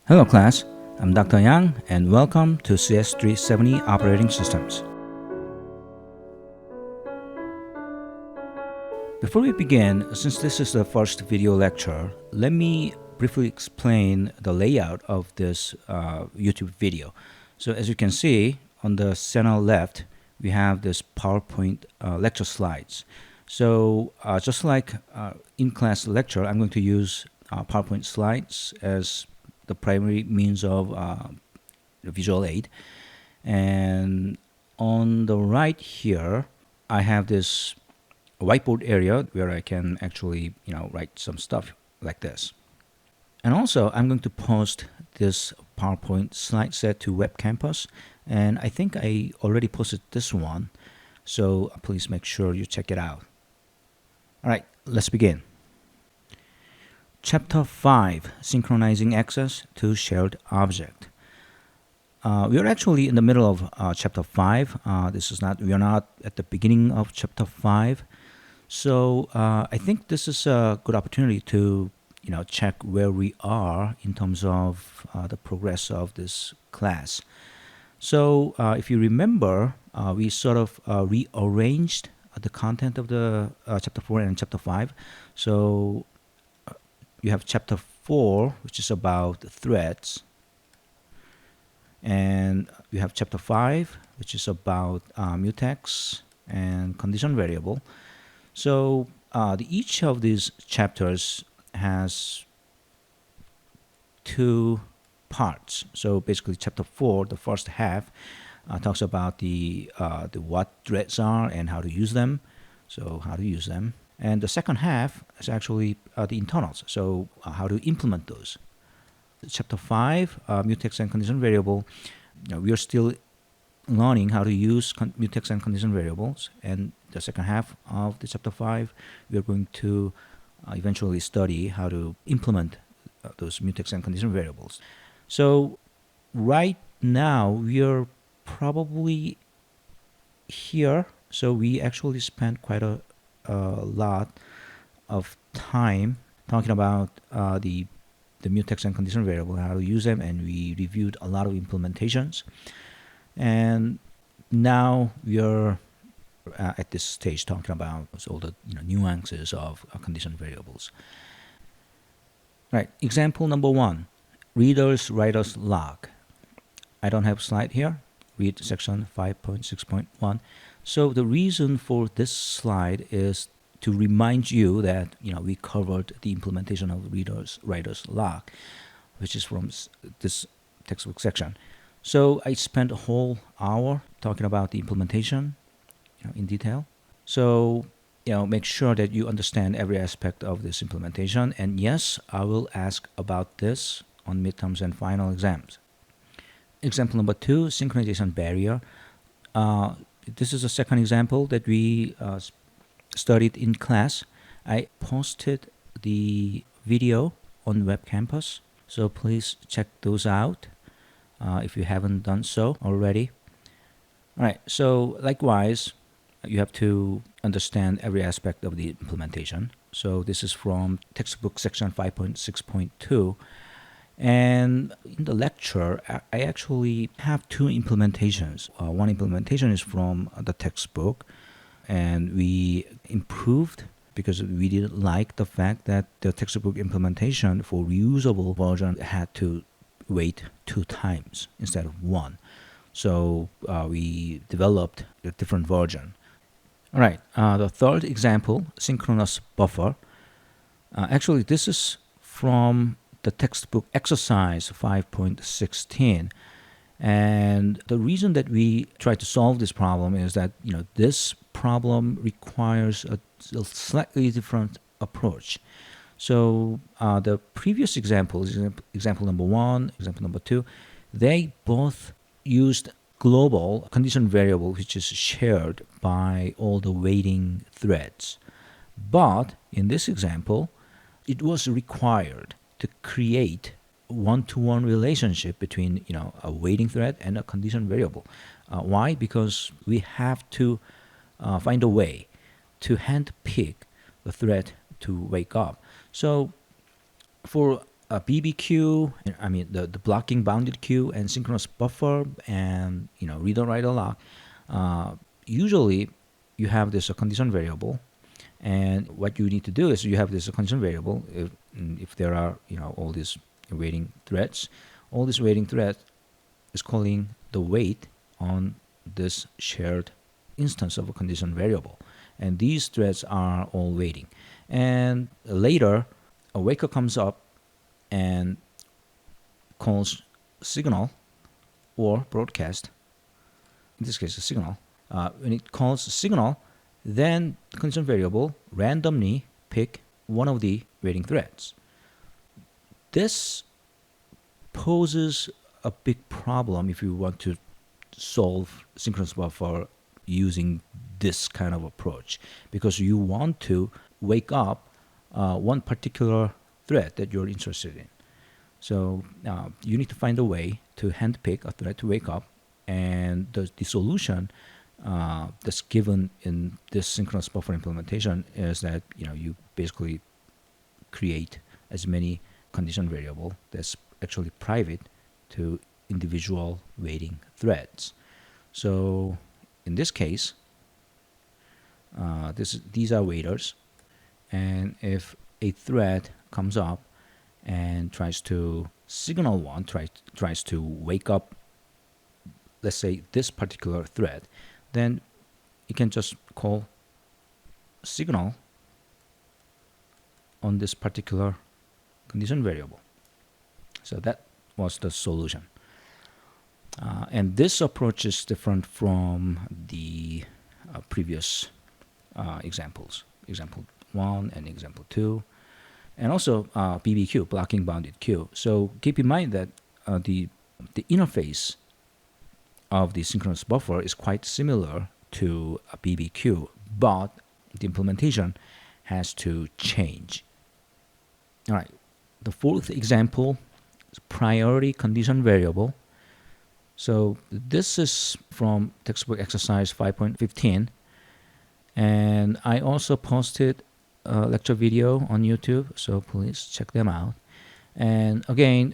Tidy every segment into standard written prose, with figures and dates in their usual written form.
Hello class, I'm Dr. Yang and welcome to cs370 Operating Systems. Before we begin, since this is the first video lecture, let me briefly explain the layout of this YouTube video. So as you can see, on the center left, we have this PowerPoint lecture slides. So just like in-class lecture, I'm going to use PowerPoint slides as the primary means of the visual aid. And on the right here, I have this whiteboard area where I can actually, write some stuff like this. And also, I'm going to post this PowerPoint slide set to Web Campus. And I think I already posted this one. So please make sure you check it out. All right, let's begin. Chapter 5, Synchronizing Access to Shared Object. We are actually in the middle of Chapter 5. We are not at the beginning of Chapter 5. So I think this is a good opportunity to, check where we are in terms of the progress of this class. So if you remember, we sort of rearranged the content of the Chapter 4 and Chapter 5. So you have Chapter 4, which is about threads. And you have Chapter 5, which is about mutex and condition variable. So each of these chapters has two parts. So basically Chapter 4, the first half, talks about the what threads are and how to use them. And the second half is actually the internals, so how to implement those. Chapter 5, mutex and condition variable, we are still learning how to use mutex and condition variables. And the second half of the Chapter 5, we are going to eventually study how to implement those mutex and condition variables. So right now, we are probably here. So we actually spent quite a lot of time talking about the mutex and condition variable, how to use them, and we reviewed a lot of implementations. And now we are at this stage talking about all the nuances of condition variables. Right, example number 1, readers writers log. I don't have a slide here. Read section 5.6.1. So the reason for this slide is to remind you that we covered the implementation of readers writers log, which is from this textbook section. So I spent a whole hour talking about the implementation in detail. So make sure that you understand every aspect of this implementation. And yes, I will ask about this on midterms and final exams. Example number 2, synchronization barrier. This is a second example that we studied in class. I posted the video on Web Campus, so please check those out if you haven't done so already. All right, so likewise, you have to understand every aspect of the implementation. So this is from textbook section 5.6.2. And in the lecture, I actually have two implementations. One implementation is from the textbook, and we improved because we didn't like the fact that the textbook implementation for reusable version had to wait 2 times instead of 1. So we developed a different version. All right, the third example, synchronous buffer. Actually, this is from the textbook exercise 5.16. And the reason that we try to solve this problem is that this problem requires a slightly different approach. So the previous examples, example number 1, example number 2, they both used global condition variable which is shared by all the waiting threads. But in this example, it was required to create one-to-one relationship between a waiting thread and a condition variable. Why? Because we have to find a way to handpick the thread to wake up. So for a BBQ, I mean the blocking bounded queue and synchronous buffer and read or write or lock, usually you have this condition variable, and what you need to do is you have this condition variable. If there are all these waiting threads, all these waiting threads is calling the wait on this shared instance of a condition variable, and these threads are all waiting. And later a waker comes up and calls signal or broadcast, in this case a signal. When it calls signal, then the condition variable randomly pick one of the waiting threads. This poses a big problem if you want to solve synchronous buffer using this kind of approach, because you want to wake up one particular thread that you're interested in. So you need to find a way to handpick a thread to wake up, and the solution that's given in this synchronous buffer implementation is that you basically create as many condition variable that's actually private to individual waiting threads. So in this case, these are waiters, and if a thread comes up and tries to signal one, tries to wake up, let's say this particular thread, then you can just call signal on this particular condition variable. So that was the solution. And this approach is different from the previous examples, example 1 and example 2, and also BBQ, blocking bounded queue. So keep in mind that the interface of the synchronous buffer is quite similar to a BBQ, but the implementation has to change. All right, the fourth example is priority condition variable. So this is from textbook exercise 5.15, and I also posted a lecture video on YouTube, so please check them out. And again,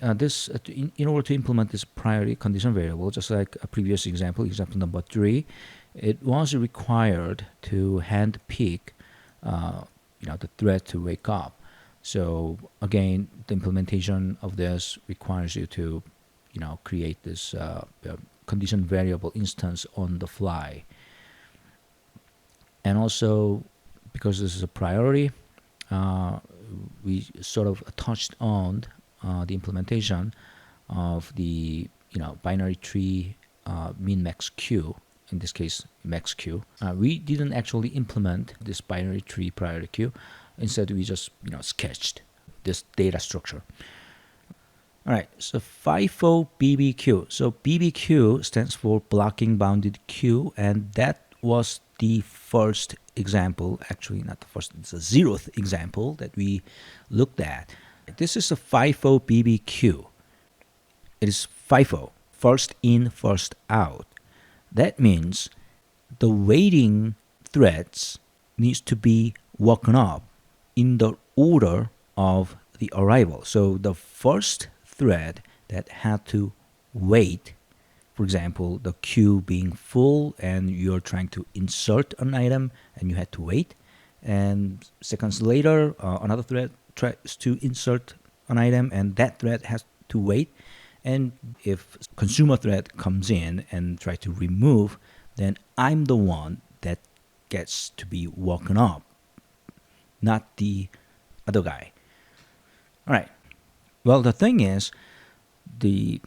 in order to implement this priority condition variable, just like a previous example number 3, it was required to hand pick the thread to wake up. So again, the implementation of this requires you to create this condition variable instance on the fly. And also, because this is a priority, we sort of touched on the implementation of the binary tree min max queue, in this case max queue. We didn't actually implement this binary tree priority queue. Instead, we just sketched this data structure. All right, so FIFO BBQ. So BBQ stands for blocking bounded queue, and that was the first example, actually not the first, it's the 0th example that we looked at. This is a FIFO BBQ. It is FIFO, first in, first out. That means the waiting threads needs to be woken up in the order of the arrival. So the first thread that had to wait, for example, the queue being full and you're trying to insert an item and you had to wait, and seconds later another thread tries to insert an item and that thread has to wait. And if consumer thread comes in and try to remove, then I'm the one that gets to be woken up, not the other guy. All right. Well, the thing is, the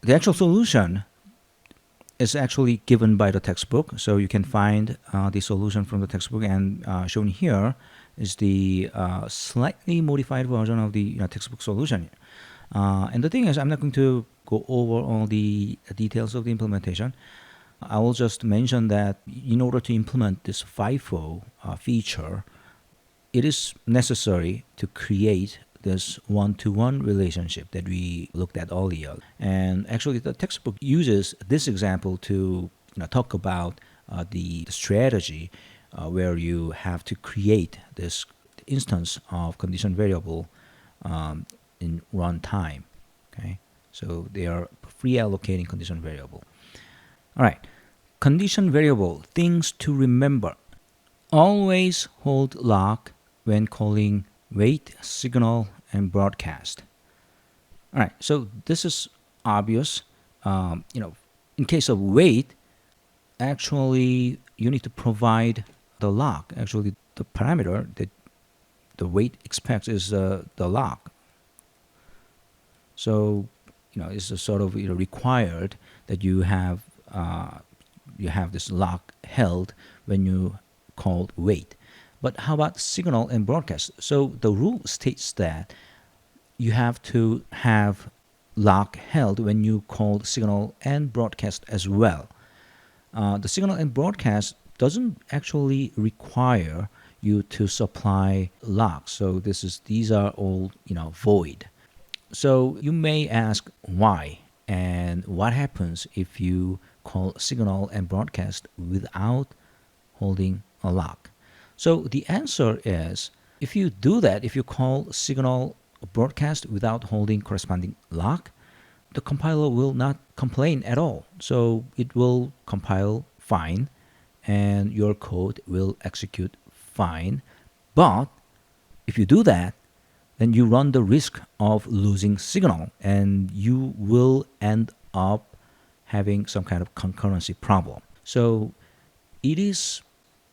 actual solution is actually given by the textbook. So you can find the solution from the textbook, and shown here is the slightly modified version of the textbook solution. And the thing is, I'm not going to go over all the details of the implementation. I will just mention that in order to implement this FIFO feature, it is necessary to create this one-to-one relationship that we looked at earlier. And actually, the textbook uses this example to talk about the strategy where you have to create this instance of condition variable in runtime. Okay, so they are free allocating condition variable. All right, condition variable, things to remember. Always hold lock when calling wait, signal, and broadcast. All right, so this is obvious. In case of wait, actually you need to provide the lock. Actually, the parameter that the wait expects is the lock. So it's a sort of required that you have this lock held when you call wait. But how about signal and broadcast? So the rule states that you have to have lock held when you call signal and broadcast as well. The signal and broadcast doesn't actually require you to supply locks. So these are all void. So you may ask why and what happens if you call signal and broadcast without holding a lock. So the answer is, if you do that, if you call signal broadcast without holding corresponding lock, the compiler will not complain at all. So it will compile fine and your code will execute fine. But if you do that, then you run the risk of losing signal and you will end up having some kind of concurrency problem. So it is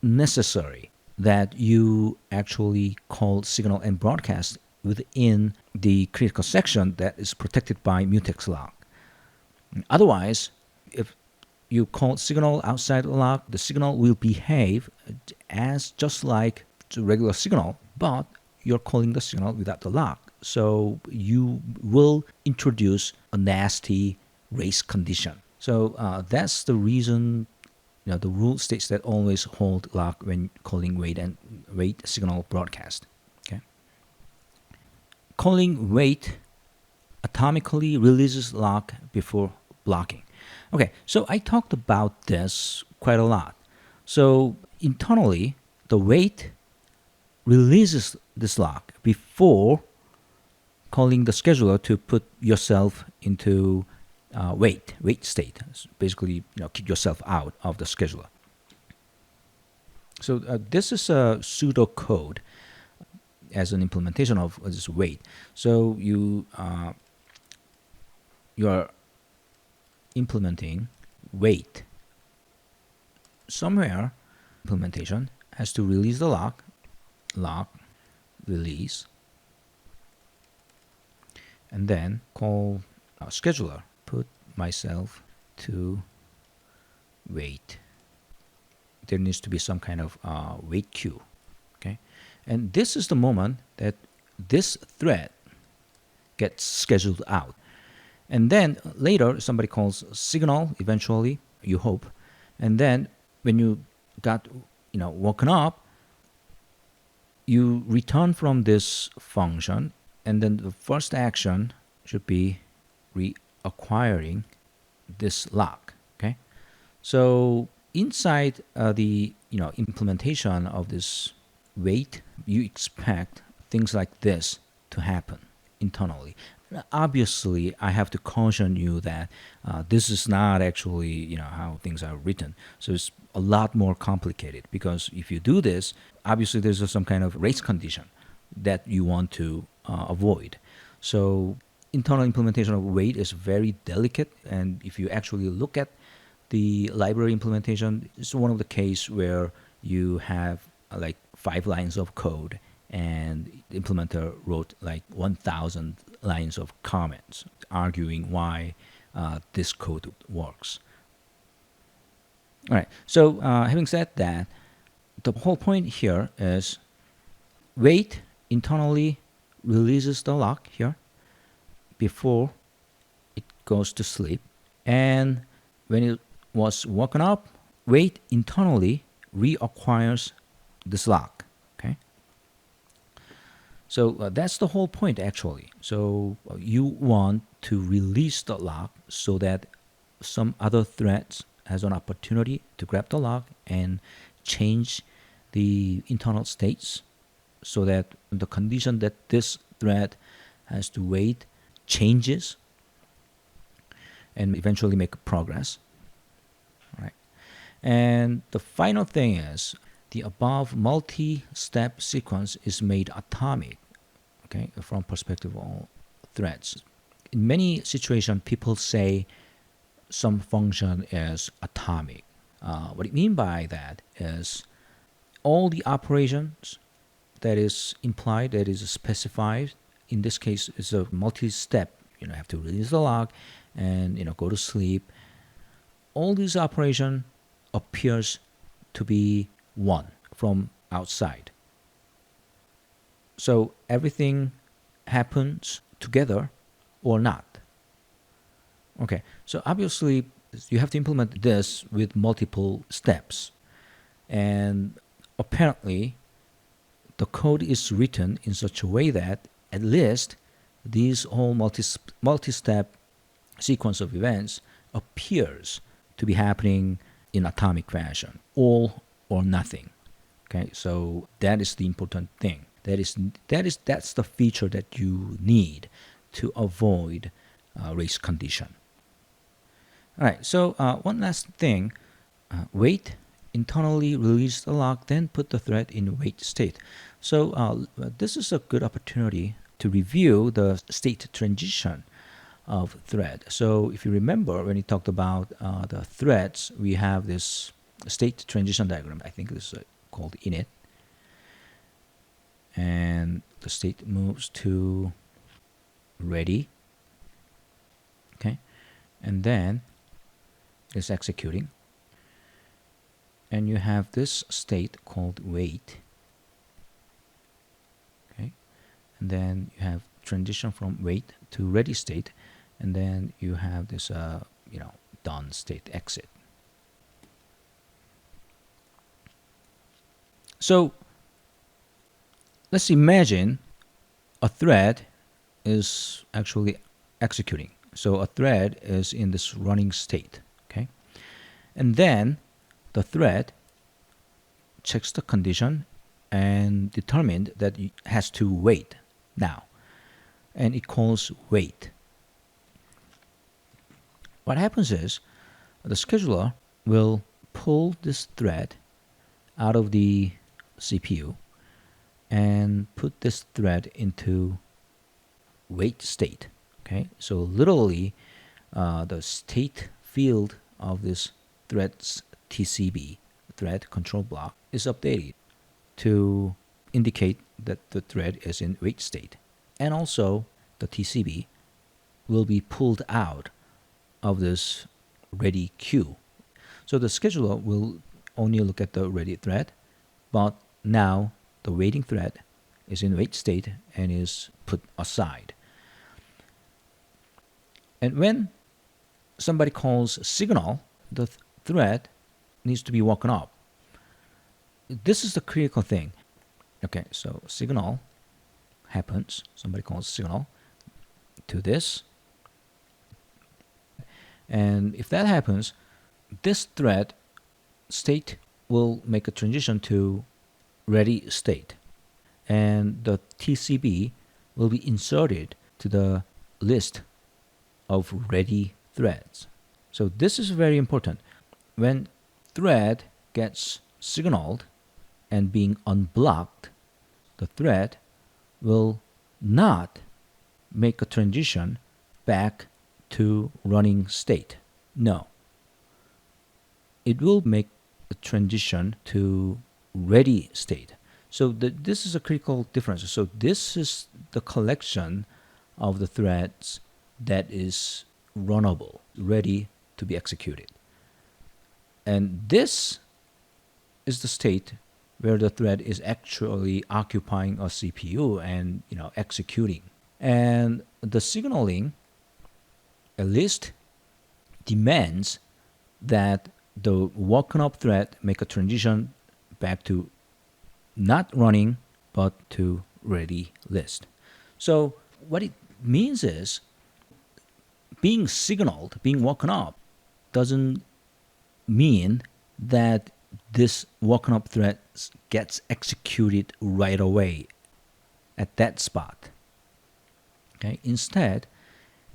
necessary that you actually call signal and broadcast within the critical section that is protected by mutex lock. Otherwise, if you call signal outside the lock, the signal will behave as just like the regular signal, but you're calling the signal without the lock. So you will introduce a nasty race condition. So that's the reason the rule states that always hold lock when calling wait signal broadcast. Okay. Calling wait atomically releases lock before blocking. Okay, so I talked about this quite a lot. So internally, the wait releases this lock before calling the scheduler to put yourself into wait state. Basically, kick yourself out of the scheduler. So this is a pseudo code as an implementation of this wait. So you are implementing wait. Somewhere implementation has to release the lock, release, and then call scheduler, put myself to wait. There needs to be some kind of wait queue. Okay, and this is the moment that this thread gets scheduled out. And then later somebody calls signal, eventually, you hope. And then when you got woken up, you return from this function, and then the first action should be reacquiring this lock. Okay, so inside the implementation of this wait, you expect things like this to happen internally. Obviously, I have to caution you that this is not actually how things are written. So it's a lot more complicated, because if you do this, obviously there's some kind of race condition that you want to avoid. So internal implementation of wait is very delicate, and if you actually look at the library implementation, it's one of the case where you have like 5 lines of code and the implementer wrote like 1,000 lines of comments arguing why this code works. All right, so having said that, the whole point here is wait internally releases the lock here before it goes to sleep, and when it was woken up, wait internally reacquires this lock. Okay, so that's the whole point actually. So you want to release the lock so that some other threads has an opportunity to grab the lock and change the internal states, so that the condition that this thread has to wait, changes, and eventually make progress. Right. And the final thing is the above multi-step sequence is made atomic, okay, from perspective of threads. In many situations, people say some function is atomic. What I mean by that is all the operations that is implied, that is specified, in this case is a multi-step. You have to release the lock and go to sleep. All these operation appears to be one from outside. So everything happens together or not. Okay, so obviously you have to implement this with multiple steps. And apparently the code is written in such a way that at least these whole multi-step sequence of events appears to be happening in atomic fashion, all or nothing. Okay, so that is the important thing. That's the feature that you need to avoid race condition. All right, so one last thing, wait, internally release the lock, then put the thread in wait state. So this is a good opportunity to review the state transition of thread. So if you remember when we talked about the threads, we have this state transition diagram. I think this is called init. And the state moves to ready. Okay. And then it's executing. And you have this state called wait. Okay. And then you have transition from wait to ready state. And then you have this, done state exit. So let's imagine a thread is actually executing. So a thread is in this running state, okay? And then the thread checks the condition and determined that it has to wait now. And it calls wait. What happens is the scheduler will pull this thread out of the CPU and put this thread into wait state. Okay, so literally the state field of this thread's TCB, thread control block, is updated to indicate that the thread is in wait state. And also the TCB will be pulled out of this ready queue. So the scheduler will only look at the ready thread, but now the waiting thread is in wait state and is put aside. And when somebody calls signal, the thread needs to be woken up. This is the critical thing. Okay, so signal happens. Somebody calls signal to this. And if that happens, this thread state will make a transition to ready state. And the TCB will be inserted to the list of ready threads. So this is very important. When thread gets signaled and being unblocked, the thread will not make a transition back to running state. No. It will make a transition to ready state. So this is a critical difference. So this is the collection of the threads that is runnable, ready to be executed. And this is the state where the thread is actually occupying a CPU and executing. And the signaling at least demands that the woken up thread make a transition back to not running but to ready list. So what it means is being signaled, being woken up, doesn't mean that this woken up thread gets executed right away at that spot. Okay? Instead,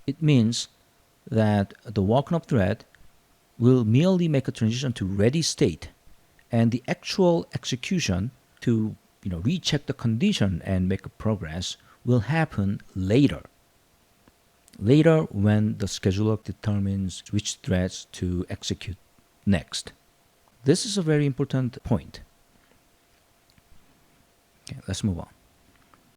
it means that the woken up thread will merely make a transition to ready state, and the actual execution to recheck the condition and make a progress will happen later. Later, when the scheduler determines which threads to execute next. This is a very important point. Okay, let's move on.